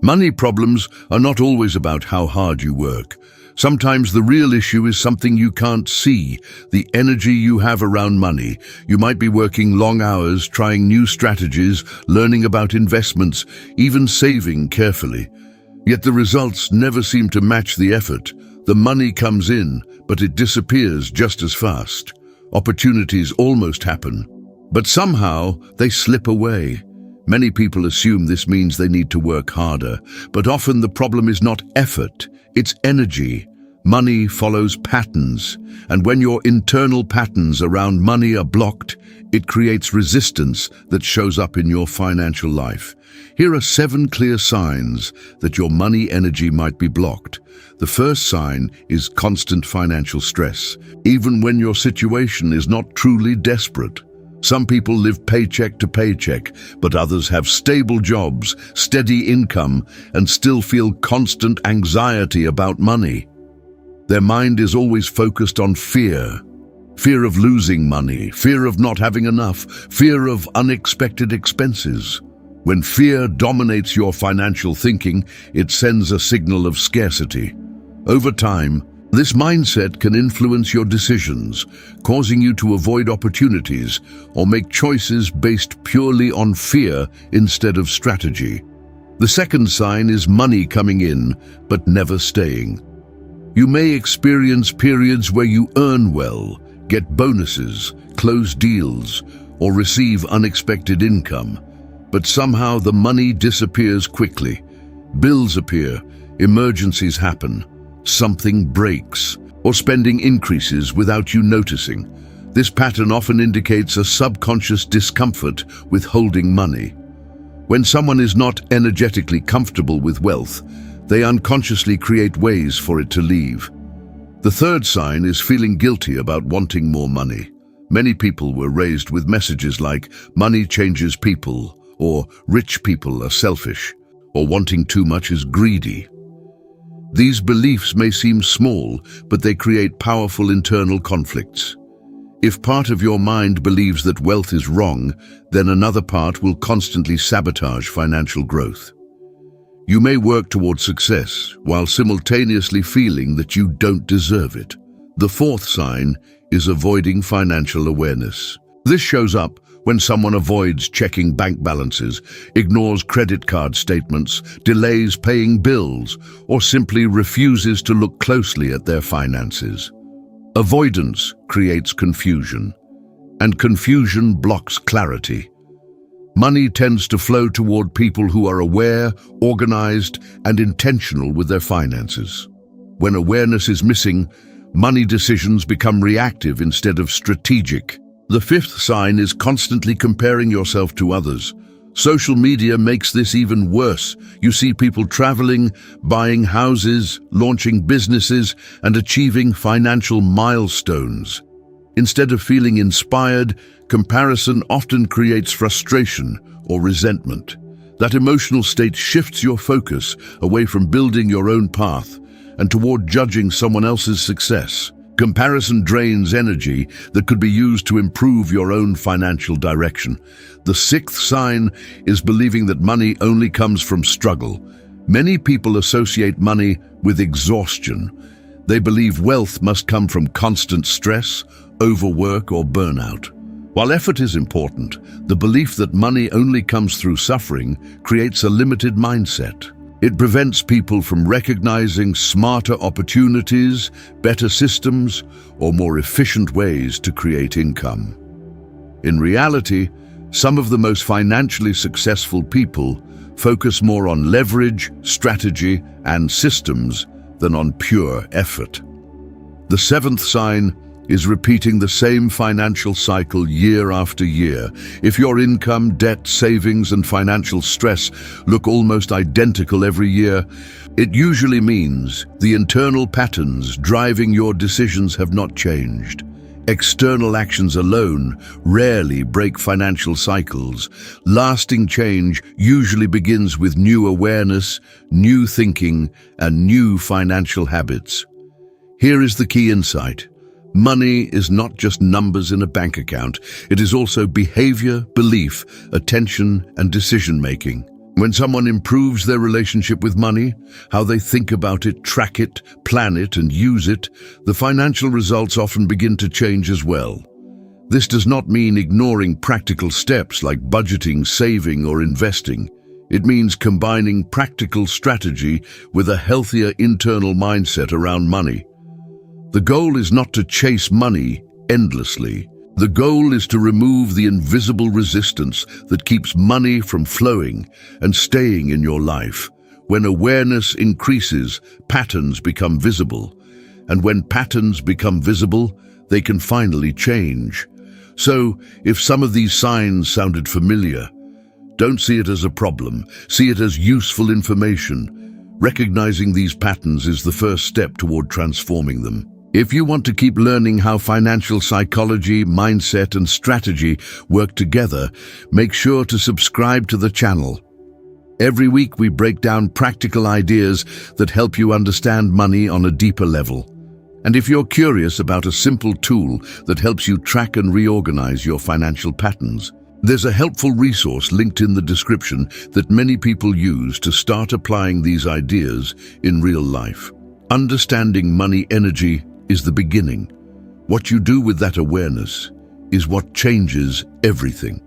Money problems are not always about how hard you work. Sometimes the real issue is something you can't see, the energy you have around money. You might be working long hours, trying new strategies, learning about investments, even saving carefully. Yet the results never seem to match the effort. The money comes in, but it disappears just as fast. Opportunities almost happen, but somehow they slip away. Many people assume this means they need to work harder, but often the problem is not effort, it's energy. Money follows patterns, and when your internal patterns around money are blocked, it creates resistance that shows up in your financial life. Here are 7 clear signs that your money energy might be blocked. The first sign is constant financial stress, even when your situation is not truly desperate. Some people live paycheck to paycheck, but others have stable jobs, steady income, and still feel constant anxiety about money. Their mind is always focused on fear. Fear of losing money, fear of not having enough, fear of unexpected expenses. When fear dominates your financial thinking, it sends a signal of scarcity. Over time, this mindset can influence your decisions, causing you to avoid opportunities or make choices based purely on fear instead of strategy. The second sign is money coming in, but never staying. You may experience periods where you earn well, get bonuses, close deals, or receive unexpected income, but somehow the money disappears quickly. Bills appear, emergencies happen, something breaks, or spending increases without you noticing. This pattern often indicates a subconscious discomfort with holding money. When someone is not energetically comfortable with wealth, they unconsciously create ways for it to leave. The third sign is feeling guilty about wanting more money. Many people were raised with messages like, money changes people, or rich people are selfish, or wanting too much is greedy. These beliefs may seem small, but they create powerful internal conflicts. If part of your mind believes that wealth is wrong, then another part will constantly sabotage financial growth. You may work towards success while simultaneously feeling that you don't deserve it. The fourth sign is avoiding financial awareness. This shows up when someone avoids checking bank balances, ignores credit card statements, delays paying bills, or simply refuses to look closely at their finances. Avoidance creates confusion, and confusion blocks clarity. Money tends to flow toward people who are aware, organized, and intentional with their finances. When awareness is missing, money decisions become reactive instead of strategic. The fifth sign is constantly comparing yourself to others. Social media makes this even worse. You see people traveling, buying houses, launching businesses, and achieving financial milestones. Instead of feeling inspired, comparison often creates frustration or resentment. That emotional state shifts your focus away from building your own path and toward judging someone else's success. Comparison drains energy that could be used to improve your own financial direction. The sixth sign is believing that money only comes from struggle. Many people associate money with exhaustion. They believe wealth must come from constant stress, overwork, or burnout. While effort is important, the belief that money only comes through suffering creates a limited mindset. It prevents people from recognizing smarter opportunities, better systems, or more efficient ways to create income. In reality, some of the most financially successful people focus more on leverage, strategy, and systems than on pure effort. The seventh sign is repeating the same financial cycle year after year. If your income, debt, savings, and financial stress look almost identical every year, it usually means the internal patterns driving your decisions have not changed. External actions alone rarely break financial cycles. Lasting change usually begins with new awareness, new thinking, and new financial habits. Here is the key insight. Money is not just numbers in a bank account. It is also behavior, belief, attention, and decision-making. When someone improves their relationship with money, how they think about it, track it, plan it, and use it, the financial results often begin to change as well. This does not mean ignoring practical steps like budgeting, saving, or investing. It means combining practical strategy with a healthier internal mindset around money. The goal is not to chase money endlessly. The goal is to remove the invisible resistance that keeps money from flowing and staying in your life. When awareness increases, patterns become visible. And when patterns become visible, they can finally change. So, if some of these signs sounded familiar, don't see it as a problem. See it as useful information. Recognizing these patterns is the first step toward transforming them. If you want to keep learning how financial psychology, mindset, and strategy work together, make sure to subscribe to the channel. Every week we break down practical ideas that help you understand money on a deeper level. And if you're curious about a simple tool that helps you track and reorganize your financial patterns, there's a helpful resource linked in the description that many people use to start applying these ideas in real life. Understanding money energy is the beginning. What you do with that awareness is what changes everything.